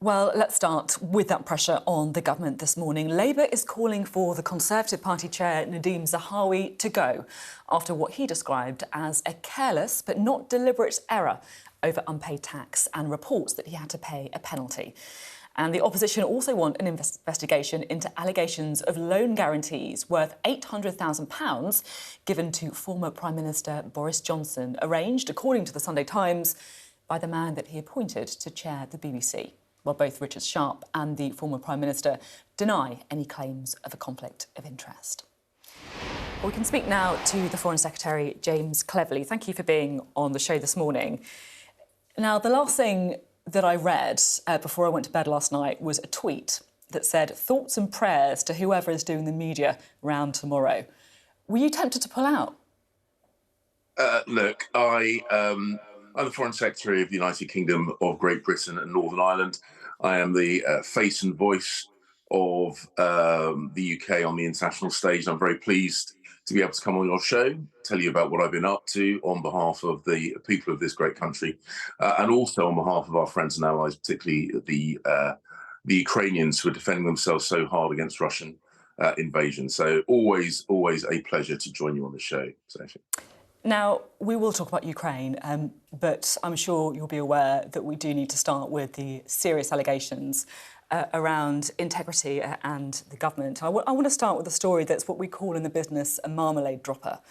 Well, let's start with that pressure on the government this morning. Labour is calling for the Conservative Party chair, Nadhim Zahawi, to go after what he described as a careless but not deliberate error over unpaid tax and reports that he had to pay a penalty. And the opposition also want an investigation into allegations of loan guarantees worth £800,000 given to former Prime Minister Boris Johnson, arranged, according to the Sunday Times, by the man that he appointed to chair the BBC. Well, both Richard Sharp and the former Prime Minister deny any claims of a conflict of interest. Well, we can speak now to the Foreign Secretary, James Cleverly. Thank you for being on the show this morning. Now, the last thing that I read before I went to bed last night was a tweet that said, "Thoughts and prayers to whoever is doing the media round tomorrow." Were you tempted to pull out? Look, I'm the Foreign Secretary of the United Kingdom of Great Britain and Northern Ireland. I am the face and voice of the UK on the international stage. I'm very pleased to be able to come on your show, tell you about what I've been up to on behalf of the people of this great country, and also on behalf of our friends and allies, particularly the Ukrainians who are defending themselves so hard against Russian invasion. So always a pleasure to join you on the show, Sophie. Now, we will talk about Ukraine, but I'm sure you'll be aware that we do need to start with the serious allegations around integrity and the government. I want to start with a story that's what we call in the business a marmalade dropper.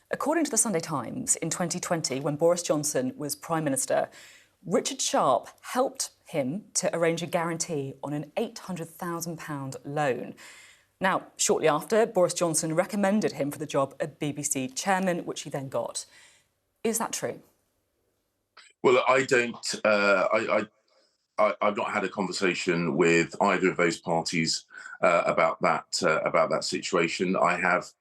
According to the Sunday Times, in 2020, when Boris Johnson was Prime Minister, Richard Sharp helped him to arrange a guarantee on an £800,000 loan. Now, shortly after, Boris Johnson recommended him for the job of BBC chairman, which he then got. Is that true? Well, I've not had a conversation with either of those parties about that situation. I have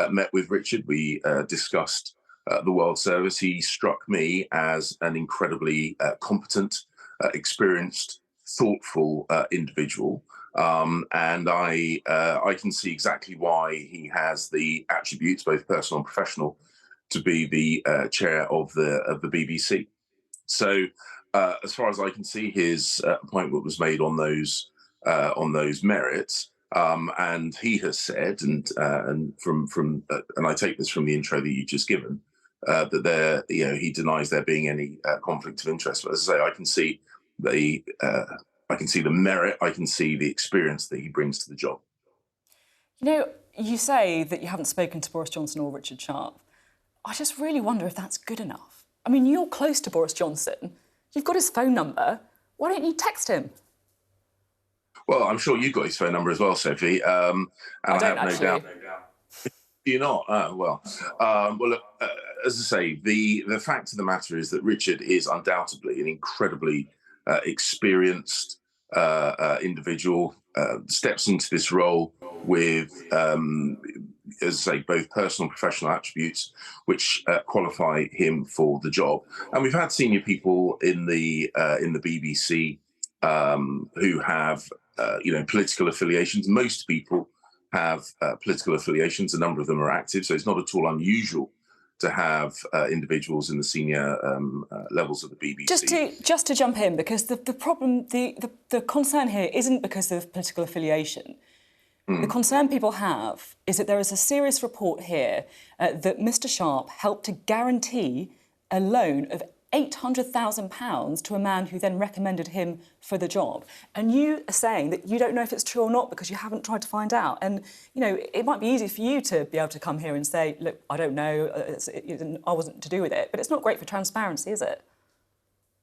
met with Richard. We discussed the World Service. He struck me as an incredibly competent, experienced, thoughtful individual. And I can see exactly why he has the attributes, both personal and professional, to be the chair of the BBC. So, as far as I can see, his appointment was made on those merits, and he has said, and I take this from the intro that you just given, that he denies there being any conflict of interest. But as I say, I can see the merit, I can see the experience that he brings to the job. You know, you say that you haven't spoken to Boris Johnson or Richard Sharp. I just really wonder if that's good enough. I mean, you're close to Boris Johnson. You've got his phone number. Why don't you text him? Well, I'm sure you've got his phone number as well, Sophie. And I don't have actually. No doubt. Do you not? Well, look, as I say, the fact of the matter is that Richard is undoubtedly an incredibly experienced individual, steps into this role with, as I say, both personal and professional attributes which qualify him for the job. And we've had senior people in the BBC who have political affiliations. Most people have political affiliations. A number of them are active, so it's not at all unusual to have individuals in the senior levels of the BBC. Just to jump in, because the problem, the concern here isn't because of political affiliation. The concern people have is that there is a serious report here that Mr. Sharp helped to guarantee a loan of £800,000 to a man who then recommended him for the job. And you are saying that you don't know if it's true or not because you haven't tried to find out. And, you know, it might be easy for you to be able to come here and say, look, I don't know, I wasn't to do with it. But it's not great for transparency, is it?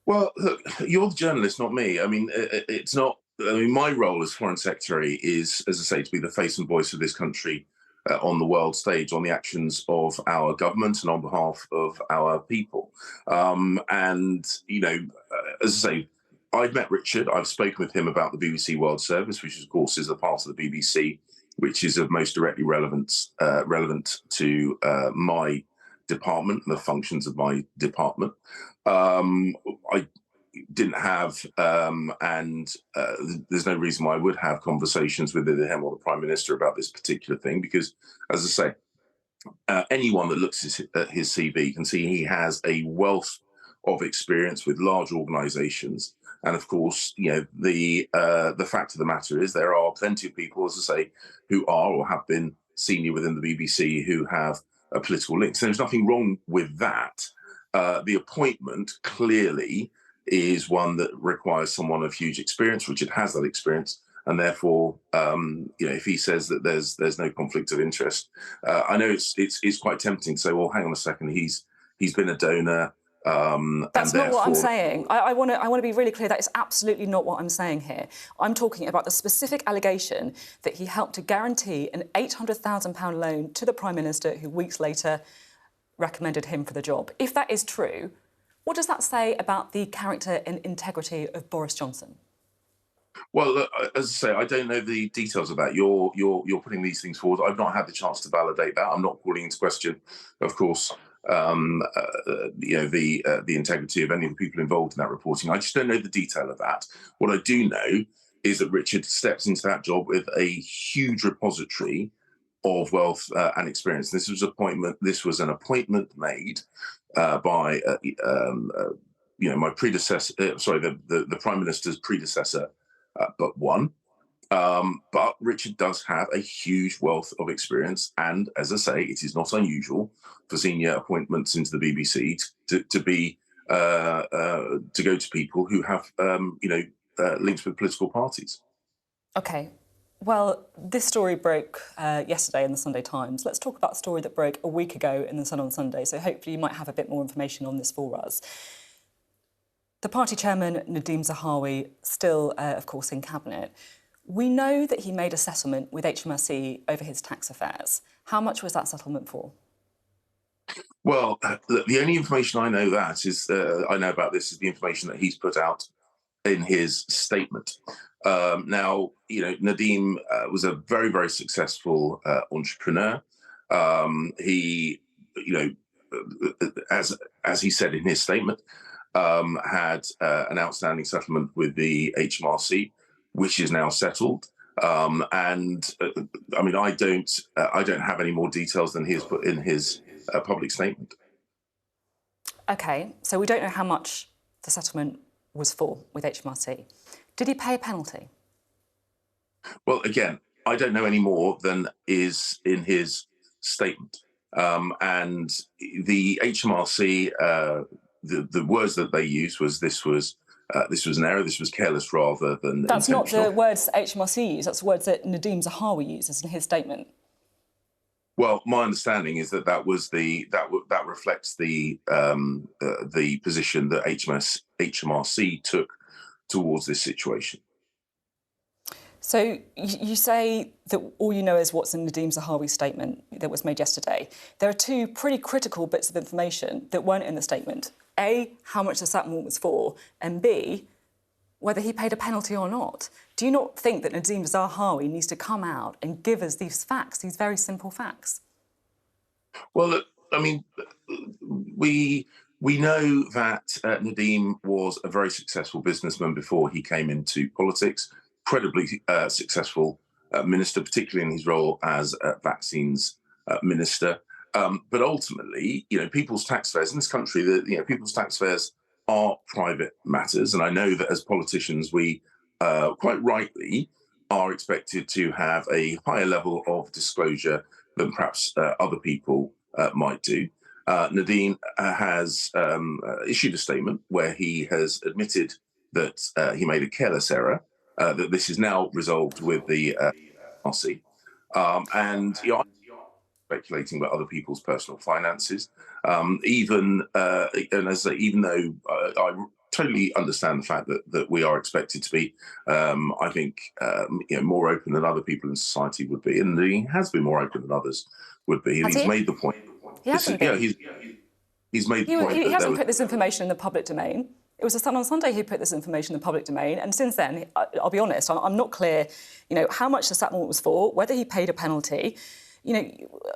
Well, look, you're the journalist, not me. I mean, it's not... I mean, my role as Foreign Secretary is, as I say, to be the face and voice of this country on the world stage, on the actions of our government and on behalf of our people. And, you know, as I say, I've met Richard. I've spoken with him about the BBC World Service, which, of course, is a part of the BBC, which is of most directly relevant to my department and the functions of my department. I didn't have, and there's no reason why I would have conversations with either him or the Prime Minister about this particular thing, because, as I say, anyone that looks at his CV can see he has a wealth of experience with large organisations And of course, the fact of the matter is there are plenty of people, as I say, who are or have been senior within the BBC who have political links. There's nothing wrong with that. The appointment clearly is one that requires someone of huge experience. Richard has that experience, and therefore, if he says that there's no conflict of interest, I know it's quite tempting to say, well, hang on a second, he's been a donor. That's not what I'm saying. I want to be really clear. That is absolutely not what I'm saying here. I'm talking about the specific allegation that he helped to guarantee an £800,000 loan to the Prime Minister, who weeks later recommended him for the job. If that is true, what does that say about the character and integrity of Boris Johnson? Well, look, as I say, I don't know the details of that. You're putting these things forward. I've not had the chance to validate that. I'm not calling into question, of course, the integrity of any of the people involved in that reporting. I just don't know the detail of that. What I do know is that Richard steps into that job with a huge repository of wealth and experience. This was an appointment made by my predecessor. The Prime Minister's predecessor, but one. But Richard does have a huge wealth of experience, and as I say, it is not unusual for senior appointments into the BBC to go to people who have links with political parties. OK. Well, this story broke yesterday in the Sunday Times. Let's talk about a story that broke a week ago in the Sun on Sunday, so hopefully you might have a bit more information on this for us. The party chairman, Nadhim Zahawi, still, of course, in Cabinet. We know that he made a settlement with HMRC over his tax affairs. How much was that settlement for? Well, the only information I know about this is the information that he's put out in his statement. Now, Nadhim was a very, very successful entrepreneur. He, as he said in his statement, had an outstanding settlement with the HMRC, which is now settled. I don't have any more details than he has put in his public statement. OK, so we don't know how much the settlement was for with HMRC. Did he pay a penalty? Well, again, I don't know any more than is in his statement. And the HMRC, the words that they used was this was an error. This was careless rather than That's intentional. not the words HMRC used. That's the words that Nadhim Zahawi uses in his statement. Well, my understanding is that that reflects the position that HMRC took towards this situation. So you say that all you know is what's in Nadhim Zahawi's statement that was made yesterday. There are two pretty critical bits of information that weren't in the statement. A, how much the settlement was for, and B, whether he paid a penalty or not. Do you not think that Nadhim Zahawi needs to come out and give us these facts, these very simple facts? Well, look, I mean, we know that Nadhim was a very successful businessman before he came into politics. Incredibly successful minister, particularly in his role as vaccines minister. But ultimately, people's tax fares in this country, people's tax fares are private matters. And I know that as politicians, we quite rightly are expected to have a higher level of disclosure than perhaps other people might do. Nadhim has issued a statement where he has admitted that he made a careless error, that this is now resolved with the RC. I'm speculating about other people's personal finances. Even though I totally understand the fact that we are expected to be, I think, more open than other people in society would be, and he has been more open than others would be. He's made the point. He hasn't been. He's made the point. He hasn't put this information in the public domain. It was the Sun on Sunday who put this information in the public domain, and since then, I'll be honest, I'm not clear, how much the settlement was for, whether he paid a penalty.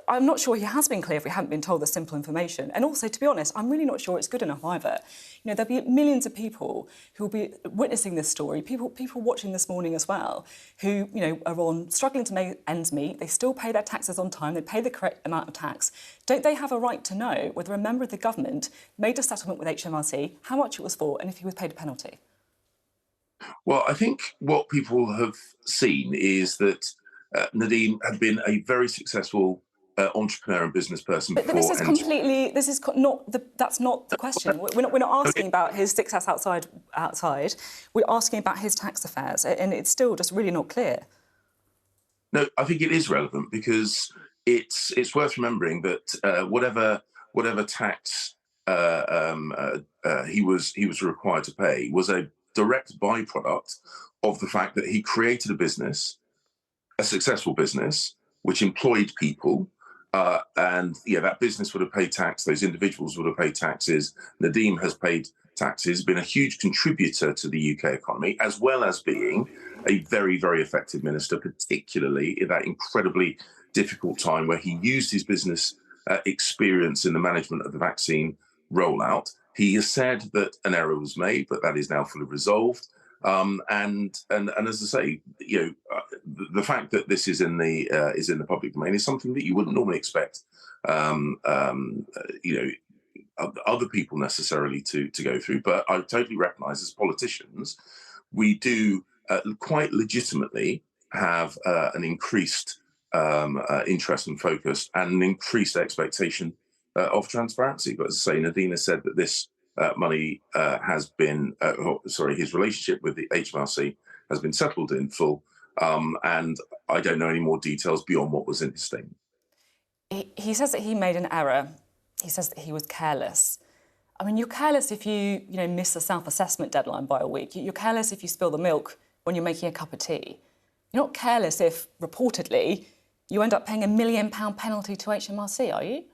I'm not sure he has been clear if we haven't been told the simple information. And also, to be honest, I'm really not sure it's good enough either. There'll be millions of people who will be witnessing this story, people watching this morning as well, who, are struggling to make ends meet. They still pay their taxes on time. They pay the correct amount of tax. Don't they have a right to know whether a member of the government made a settlement with HMRC, how much it was for, and if he was paid a penalty? Well, I think what people have seen is that Nadine had been a very successful entrepreneur and business person But this before, is and completely. This is not the. That's not the question. We're not asking about his success outside. We're asking about his tax affairs, and it's still just really not clear. no, I think it is relevant because it's worth remembering that whatever tax he was required to pay was a direct byproduct of the fact that he created a business, a successful business, which employed people. And yeah, that business would have paid tax. Those individuals would have paid taxes. Nadeem has paid taxes, been a huge contributor to the UK economy, as well as being a very, very effective minister, particularly in that incredibly difficult time where he used his business experience in the management of the vaccine rollout. He has said that an error was made, but that is now fully resolved. And as I say, the fact that this is in the public domain is something that you wouldn't normally expect. Um, um, you know, Other people necessarily to go through, but I totally recognise as politicians, we do quite legitimately have an increased interest and focus and an increased expectation of transparency. But as I say, Nadina said that this money has been, his relationship with the HMRC has been settled in full. And I don't know any more details beyond what was in his statement. He says that he made an error. He says that he was careless. I mean, you're careless if you miss a self-assessment deadline by a week. You're careless if you spill the milk when you're making a cup of tea. You're not careless if, reportedly, you end up paying £1 million penalty to HMRC, are you?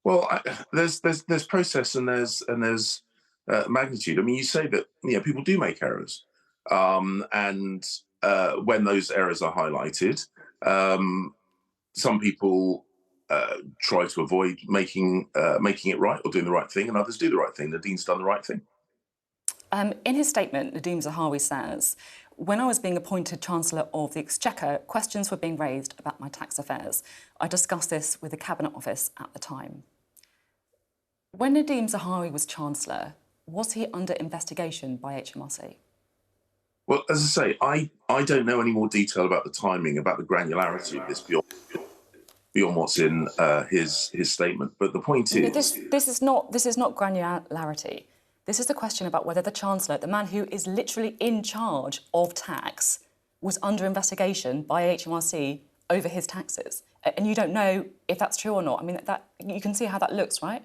Well, there's process and there's magnitude. I mean, you say that people do make errors, and when those errors are highlighted, some people try to avoid making it right or doing the right thing, and others do the right thing. Nadine's done the right thing. In his statement, Nadhim Zahawi says, "When I was being appointed Chancellor of the Exchequer, questions were being raised about my tax affairs. I discussed this with the Cabinet Office at the time." When Nadhim Zahawi was Chancellor, was he under investigation by HMRC? Well, as I say, I don't know any more detail about the timing, about the granularity of this beyond what's in his statement. But the point is, This is not granularity. This is the question about whether the Chancellor, the man who is literally in charge of tax, was under investigation by HMRC over his taxes. And you don't know if that's true or not. I mean, that you can see how that looks, right?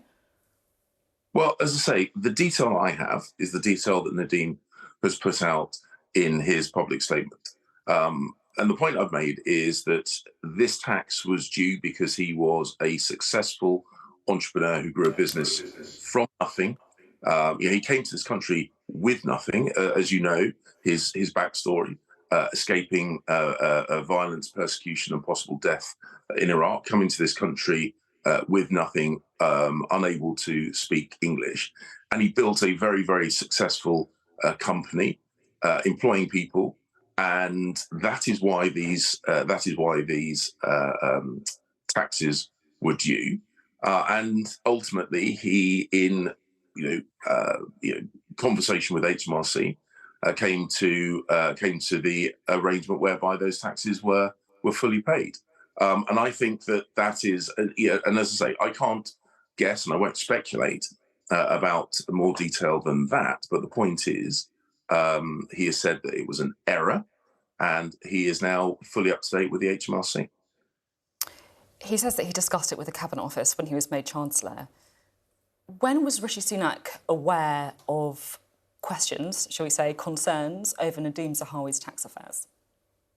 well, as I say, the detail I have is the detail that Nadine has put out in his public statement. And the point I've made is that this tax was due because he was a successful entrepreneur who grew a business from nothing. He came to this country with nothing, as you know, his backstory, escaping violence, persecution, and possible death in Iraq, coming to this country with nothing, unable to speak English, and he built a very, very successful company, employing people. And that is why these taxes were due. And ultimately, he, in conversation with HMRC, came to the arrangement whereby those taxes were fully paid. And I think that is, and as I say, I can't guess and I won't speculate about more detail than that. But the point is, he has said that it was an error, and he is now fully up to date with the HMRC. He says that he discussed it with the Cabinet Office when he was made Chancellor. When was Rishi Sunak aware of questions, shall we say, concerns over Nadhim Zahawi's tax affairs?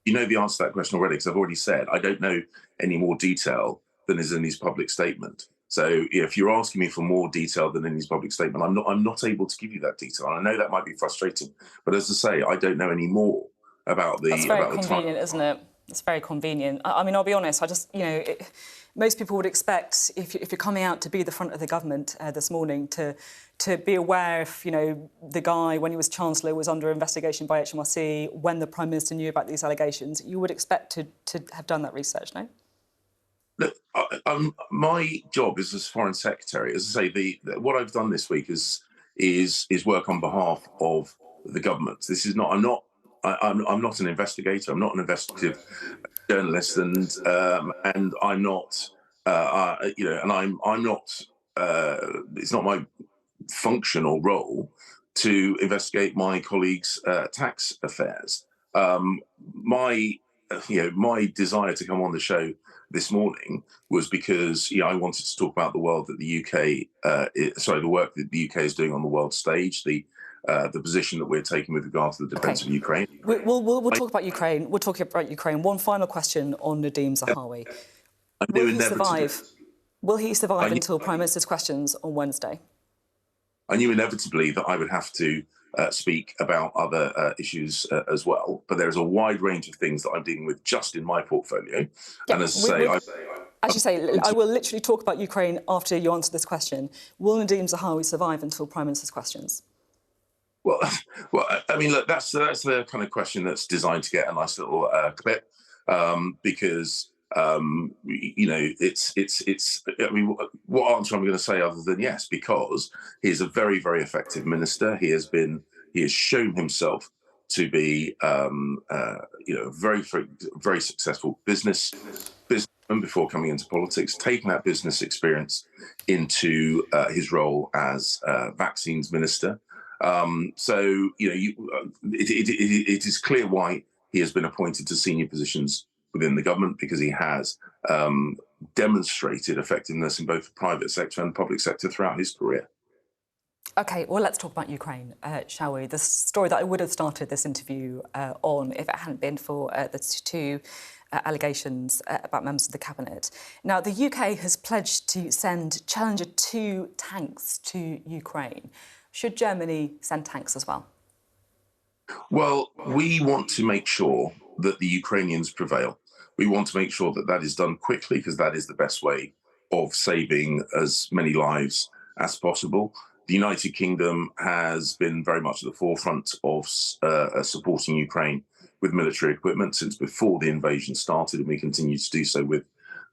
You know the answer to that question already, because I've already said I don't know any more detail than is in his public statement. So if you're asking me for more detail than in his public statement, I'm not able to give you that detail. And I know that might be frustrating, but as I say, I don't know any more about the. That's very about convenient, isn't it? It's very convenient. I mean, I'll be honest. Most people would expect if you're coming out to be the front of the government this morning to be aware if the guy when he was Chancellor was under investigation by HMRC, when the Prime Minister knew about these allegations. You would expect to have done that research, no? Look, my job is as Foreign Secretary. As I say, what I've done this week is work on behalf of the government. This is not. I'm not an investigator. I'm not an investigative journalist, and I'm not. And I'm not. It's not my function or role to investigate my colleagues' tax affairs. My my desire to come on the show this morning was because I wanted to talk about the world that the UK, the work that the UK is doing on the world stage, the position that we're taking with regard to the defence of Ukraine. We'll talk about Ukraine. We'll talk about Ukraine. One final question on Nadhim Zahawi. Will he survive? Will he survive until Prime Minister's questions on Wednesday? I knew inevitably that I would have to speak about other issues as well, but there's a wide range of things that I'm dealing with just in my portfolio. Yeah, and as I say, I will literally talk about Ukraine after you answer this question. Will Nadhim Zahawi survive until Prime Minister's questions? Well, I mean, look, that's the kind of question that's designed to get a nice little clip, because it's. I mean, what answer I'm going to say other than yes? Because he is a very, very effective minister. He has shown himself to be, very, very successful businessman before coming into politics, taking that business experience into his role as vaccines minister. It is clear why he has been appointed to senior positions within the government, because he has demonstrated effectiveness in both the private sector and the public sector throughout his career. OK, well, let's talk about Ukraine, shall we? The story that I would have started this interview on if it hadn't been for the two allegations about members of the cabinet. Now, the UK has pledged to send Challenger 2 tanks to Ukraine. Should Germany send tanks as well? Well, we want to make sure that the Ukrainians prevail. We want to make sure that that is done quickly, because that is the best way of saving as many lives as possible. The United Kingdom has been very much at the forefront of supporting Ukraine with military equipment since before the invasion started, and we continue to do so with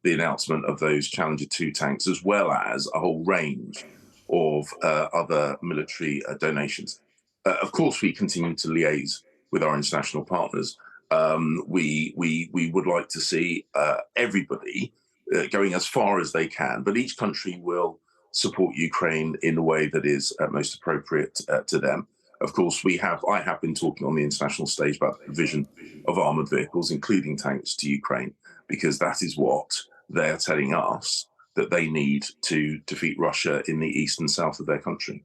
the announcement of those Challenger 2 tanks, as well as a whole range of other military donations. Of course, we continue to liaise with our international partners. We would like to see everybody going as far as they can, but each country will support Ukraine in a way that is most appropriate to them. Of course, I have been talking on the international stage about the provision of armoured vehicles, including tanks, to Ukraine, because that is what they're telling us that they need to defeat Russia in the east and south of their country.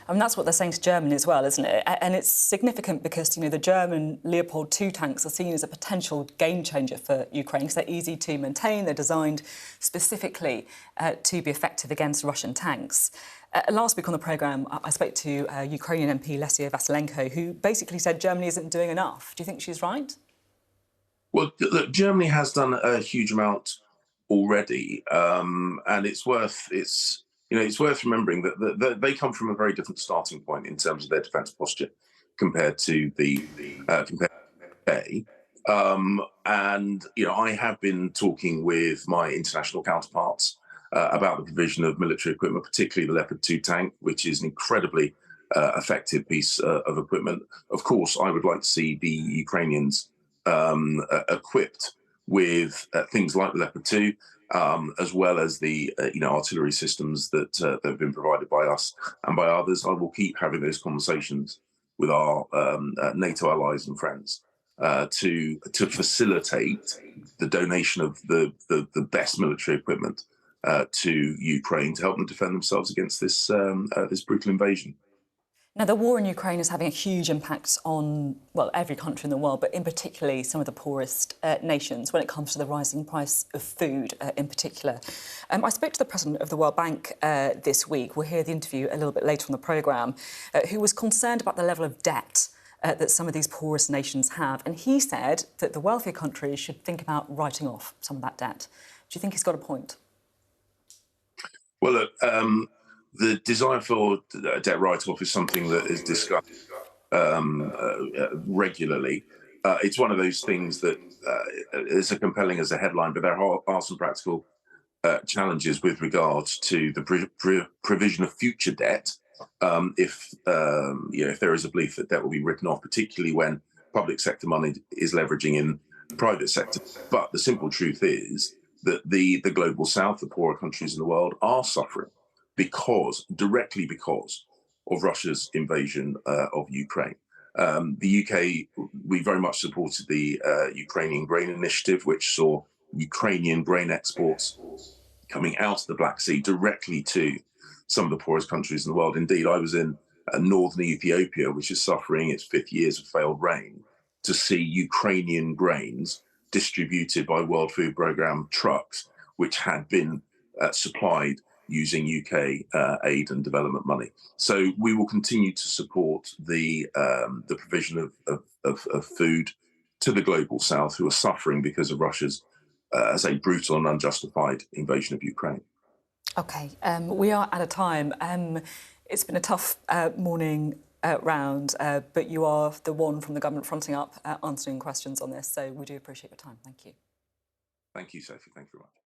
I mean, that's what they're saying to Germany as well, isn't it? And it's significant because, the German Leopard 2 tanks are seen as a potential game changer for Ukraine because they're easy to maintain. They're designed specifically to be effective against Russian tanks. Last week on the programme, I spoke to Ukrainian MP Lesia Vasilenko, who basically said Germany isn't doing enough. Do you think she's right? Well, look, Germany has done a huge amount already, and it's worth remembering that they come from a very different starting point in terms of their defence posture compared to the UK. I have been talking with my international counterparts about the provision of military equipment, particularly the Leopard 2 tank, which is an incredibly effective piece of equipment. Of course, I would like to see the Ukrainians equipped with things like the Leopard 2, as well as the artillery systems that have been provided by us and by others. I will keep having those conversations with our NATO allies and friends to facilitate the donation of the best military equipment to Ukraine to help them defend themselves against this brutal invasion. Now, the war in Ukraine is having a huge impact on, well, every country in the world, but in particularly some of the poorest nations when it comes to the rising price of food in particular. I spoke to the president of the World Bank this week. We'll hear the interview a little bit later on the programme, who was concerned about the level of debt that some of these poorest nations have. And he said that the wealthier countries should think about writing off some of that debt. Do you think he's got a point? Well, look, the desire for debt write-off is something that is discussed regularly. It's one of those things that is compelling as a headline, but there are some practical challenges with regards to the provision of future debt if there is a belief that debt will be written off, particularly when public sector money is leveraging in the private sector. But the simple truth is that the global south, the poorer countries in the world, are suffering directly because of Russia's invasion of Ukraine. The UK, we very much supported the Ukrainian grain initiative, which saw Ukrainian grain exports coming out of the Black Sea directly to some of the poorest countries in the world. Indeed, I was in northern Ethiopia, which is suffering its 5th years of failed rain, to see Ukrainian grains distributed by World Food Programme trucks, which had been supplied using UK aid and development money. So we will continue to support the provision of food to the global south, who are suffering because of Russia's, as a brutal and unjustified invasion of Ukraine. OK, we are out of time. It's been a tough morning round, but you are the one from the government fronting up, answering questions on this. So we do appreciate your time. Thank you. Thank you, Sophie. Thank you very much.